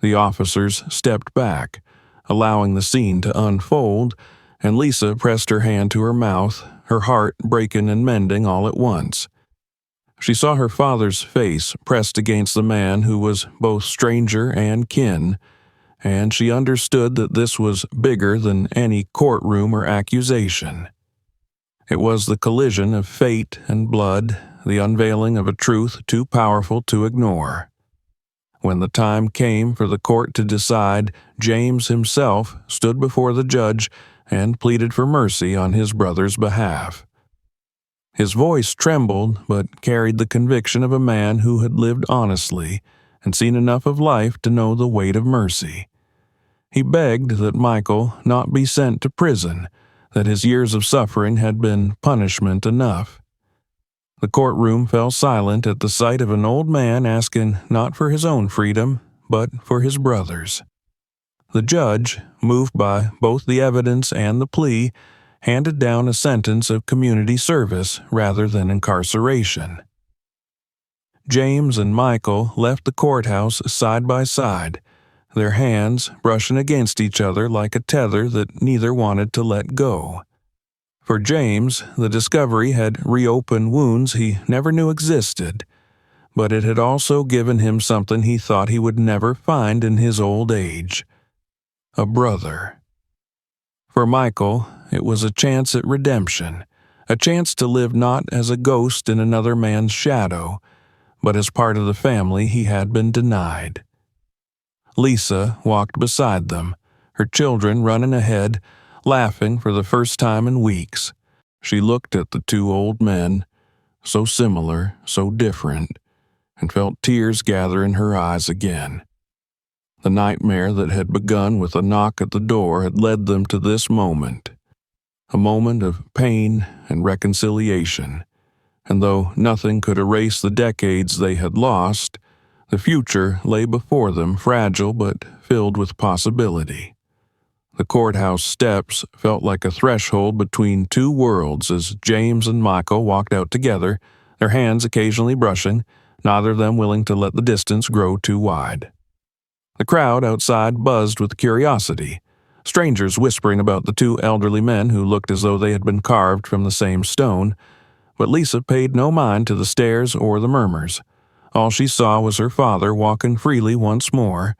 The officers stepped back, allowing the scene to unfold, and Lisa pressed her hand to her mouth, her heart breaking and mending all at once. She saw her father's face pressed against the man who was both stranger and kin, and she understood that this was bigger than any courtroom or accusation. It was the collision of fate and blood, the unveiling of a truth too powerful to ignore. When the time came for the court to decide, James himself stood before the judge and pleaded for mercy on his brother's behalf. His voice trembled, but carried the conviction of a man who had lived honestly and seen enough of life to know the weight of mercy. He begged that Michael not be sent to prison, that his years of suffering had been punishment enough. The courtroom fell silent at the sight of an old man asking not for his own freedom, but for his brother's. The judge, moved by both the evidence and the plea, handed down a sentence of community service rather than incarceration. James and Michael left the courthouse side by side, their hands brushing against each other like a tether that neither wanted to let go. For James, the discovery had reopened wounds he never knew existed, but it had also given him something he thought he would never find in his old age: a brother. For Michael, it was a chance at redemption, a chance to live not as a ghost in another man's shadow, but as part of the family he had been denied. Lisa walked beside them, her children running ahead, laughing for the first time in weeks. She looked at the two old men, so similar, so different, and felt tears gather in her eyes again. The nightmare that had begun with a knock at the door had led them to this moment. a moment of pain and reconciliation, and though nothing could erase the decades they had lost, the future lay before them fragile but filled with possibility. The courthouse steps felt like a threshold between two worlds as James and Michael walked out together, their hands occasionally brushing, neither of them willing to let the distance grow too wide. The crowd outside buzzed with curiosity, strangers whispering about the two elderly men who looked as though they had been carved from the same stone, but Lisa paid no mind to the stares or the murmurs. All she saw was her father walking freely once more,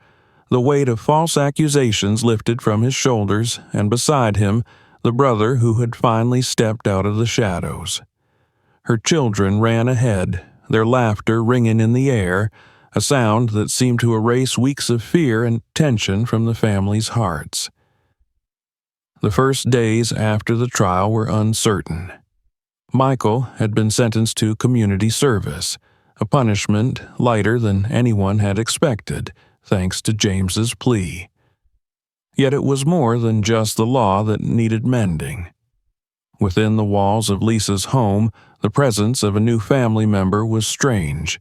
the weight of false accusations lifted from his shoulders, and beside him, the brother who had finally stepped out of the shadows. Her children ran ahead, their laughter ringing in the air, a sound that seemed to erase weeks of fear and tension from the family's hearts. The first days after the trial were uncertain. Michael had been sentenced to community service, a punishment lighter than anyone had expected, thanks to James's plea. Yet it was more than just the law that needed mending. Within the walls of Lisa's home, the presence of a new family member was strange,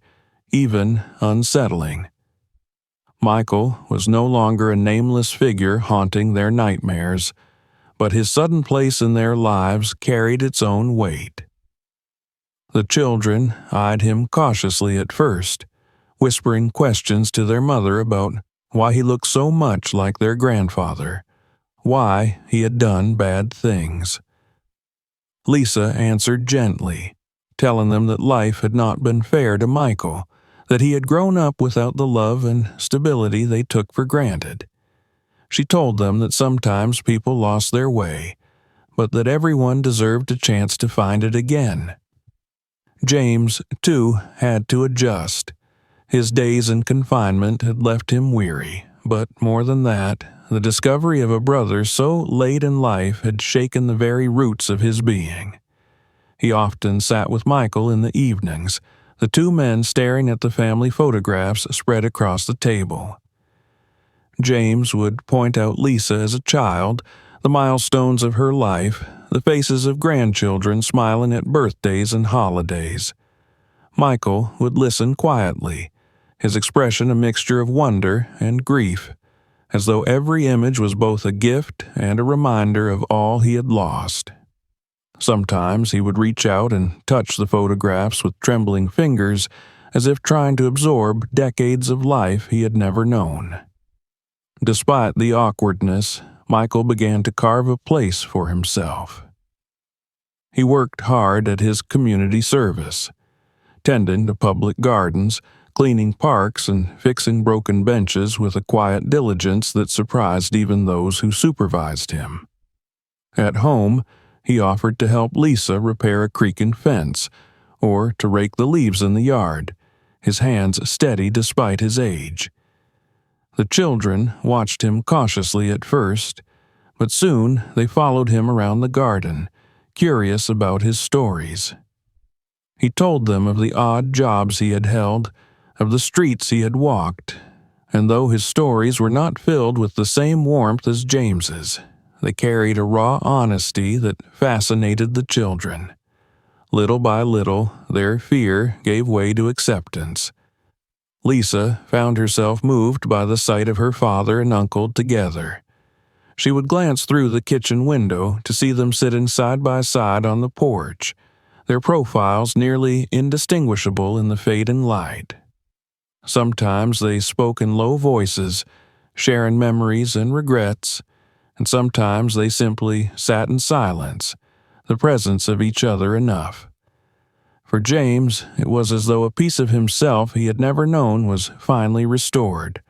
even unsettling. Michael was no longer a nameless figure haunting their nightmares, but his sudden place in their lives carried its own weight. The children eyed him cautiously at first, whispering questions to their mother about why he looked so much like their grandfather, why he had done bad things. Lisa answered gently, telling them that life had not been fair to Michael, that he had grown up without the love and stability they took for granted. She told them that sometimes people lost their way, but that everyone deserved a chance to find it again. James, too, had to adjust. His days in confinement had left him weary, but more than that, the discovery of a brother so late in life had shaken the very roots of his being. He often sat with Michael in the evenings, the two men staring at the family photographs spread across the table. James would point out Lisa as a child, the milestones of her life, the faces of grandchildren smiling at birthdays and holidays. Michael would listen quietly, his expression a mixture of wonder and grief, as though every image was both a gift and a reminder of all he had lost. Sometimes he would reach out and touch the photographs with trembling fingers, as if trying to absorb decades of life he had never known. Despite the awkwardness, Michael began to carve a place for himself. He worked hard at his community service, tending to public gardens, cleaning parks, and fixing broken benches with a quiet diligence that surprised even those who supervised him. At home, he offered to help Lisa repair a creaking fence, or to rake the leaves in the yard, his hands steady despite his age. The children watched him cautiously at first, but soon they followed him around the garden, curious about his stories. He told them of the odd jobs he had held, of the streets he had walked, and though his stories were not filled with the same warmth as James's, they carried a raw honesty that fascinated the children. Little by little, their fear gave way to acceptance. Lisa found herself moved by the sight of her father and uncle together. She would glance through the kitchen window to see them sitting side by side on the porch, their profiles nearly indistinguishable in the fading light. Sometimes they spoke in low voices, sharing memories and regrets, and sometimes they simply sat in silence, the presence of each other enough. For James, it was as though a piece of himself he had never known was finally restored.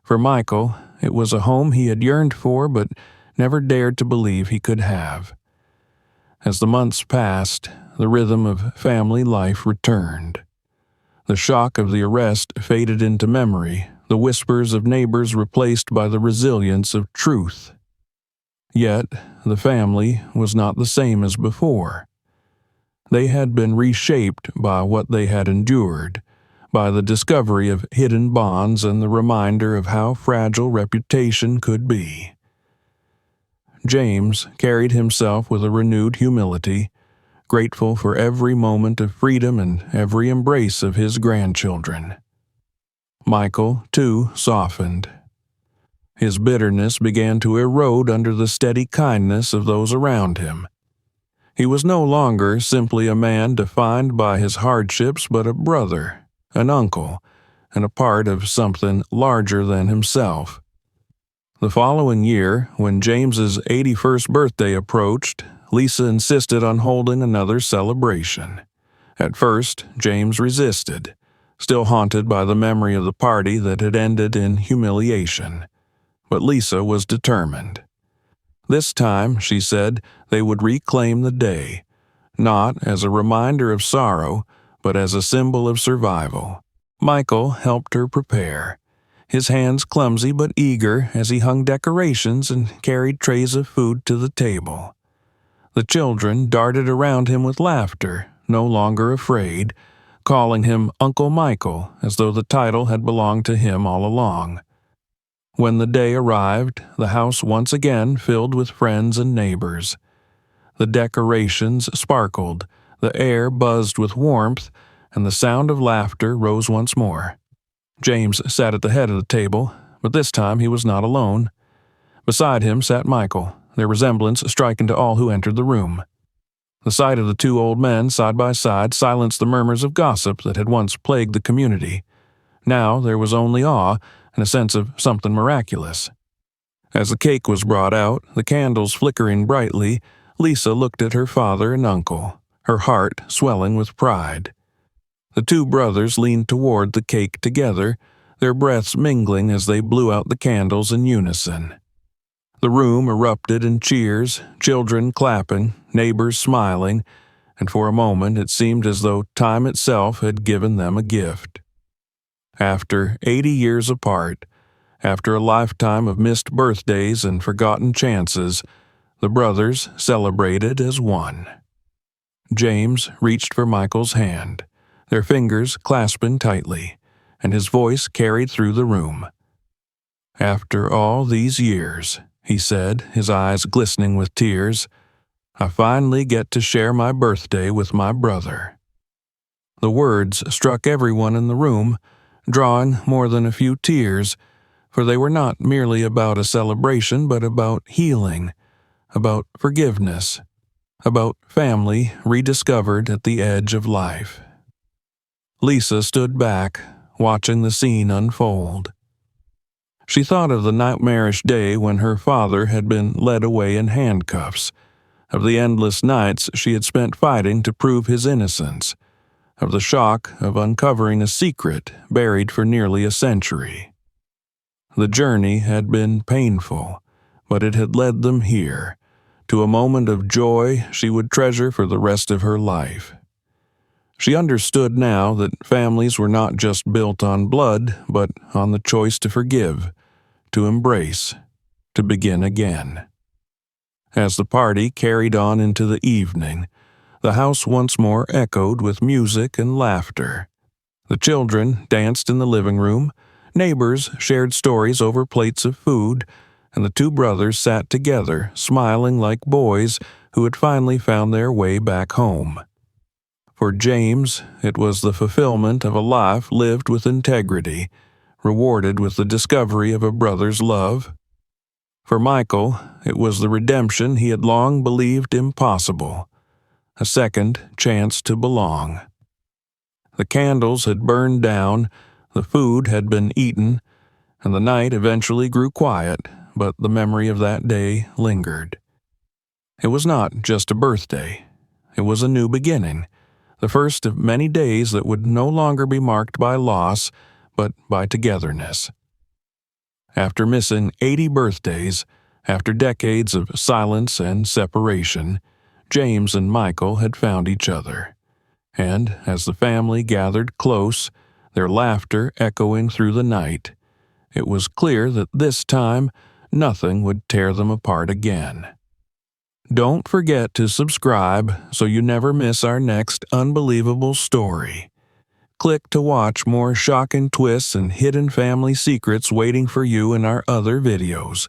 For Michael, it was a home he had yearned for but never dared to believe he could have. As the months passed, the rhythm of family life returned. The shock of the arrest faded into memory, the whispers of neighbors replaced by the resilience of truth. Yet, the family was not the same as before. They had been reshaped by what they had endured, by the discovery of hidden bonds and the reminder of how fragile reputation could be. James carried himself with a renewed humility, grateful for every moment of freedom and every embrace of his grandchildren. Michael, too, softened. His bitterness began to erode under the steady kindness of those around him. He was no longer simply a man defined by his hardships, but a brother, an uncle, and a part of something larger than himself. The following year, when James's 81st birthday approached, Lisa insisted on holding another celebration. At first, James resisted, still haunted by the memory of the party that had ended in humiliation. But Lisa was determined. This time, she said, they would reclaim the day, not as a reminder of sorrow, but as a symbol of survival. Michael helped her prepare, his hands clumsy but eager as he hung decorations and carried trays of food to the table. The children darted around him with laughter, no longer afraid, calling him Uncle Michael as though the title had belonged to him all along. When the day arrived, the house once again filled with friends and neighbors. The decorations sparkled, the air buzzed with warmth, and the sound of laughter rose once more. James sat at the head of the table, but this time he was not alone. Beside him sat Michael, their resemblance striking to all who entered the room. The sight of the two old men side by side silenced the murmurs of gossip that had once plagued the community. Now there was only awe and a sense of something miraculous. As the cake was brought out, the candles flickering brightly, Lisa looked at her father and uncle, her heart swelling with pride. The two brothers leaned toward the cake together, their breaths mingling as they blew out the candles in unison. The room erupted in cheers, children clapping, neighbors smiling, and for a moment it seemed as though time itself had given them a gift. After 80 years apart, after a lifetime of missed birthdays and forgotten chances, the brothers celebrated as one. James reached for Michael's hand, their fingers clasping tightly, and his voice carried through the room. "After all these years," he said, his eyes glistening with tears, "I finally get to share my birthday with my brother." The words struck everyone in the room, drawing more than a few tears, for they were not merely about a celebration but about healing, about forgiveness, about family rediscovered at the edge of life. Lisa stood back, watching the scene unfold. She thought of the nightmarish day when her father had been led away in handcuffs, of the endless nights she had spent fighting to prove his innocence, of the shock of uncovering a secret buried for nearly a century. The journey had been painful, but it had led them here, to a moment of joy she would treasure for the rest of her life. She understood now that families were not just built on blood, but on the choice to forgive, to embrace, to begin again. As the party carried on into the evening, the house once more echoed with music and laughter. The children danced in the living room, neighbors shared stories over plates of food, and the two brothers sat together, smiling like boys who had finally found their way back home. For James, it was the fulfillment of a life lived with integrity, rewarded with the discovery of a brother's love. For Michael, it was the redemption he had long believed impossible, a second chance to belong. The candles had burned down, the food had been eaten, and the night eventually grew quiet, but the memory of that day lingered. It was not just a birthday. It was a new beginning, the first of many days that would no longer be marked by loss, but by togetherness. After missing 80 birthdays, after decades of silence and separation, James and Michael had found each other. And as the family gathered close, their laughter echoing through the night, it was clear that this time nothing would tear them apart again. Don't forget to subscribe so you never miss our next unbelievable story. Click to watch more shocking twists and hidden family secrets waiting for you in our other videos.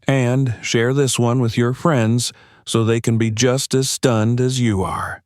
And share this one with your friends so they can be just as stunned as you are.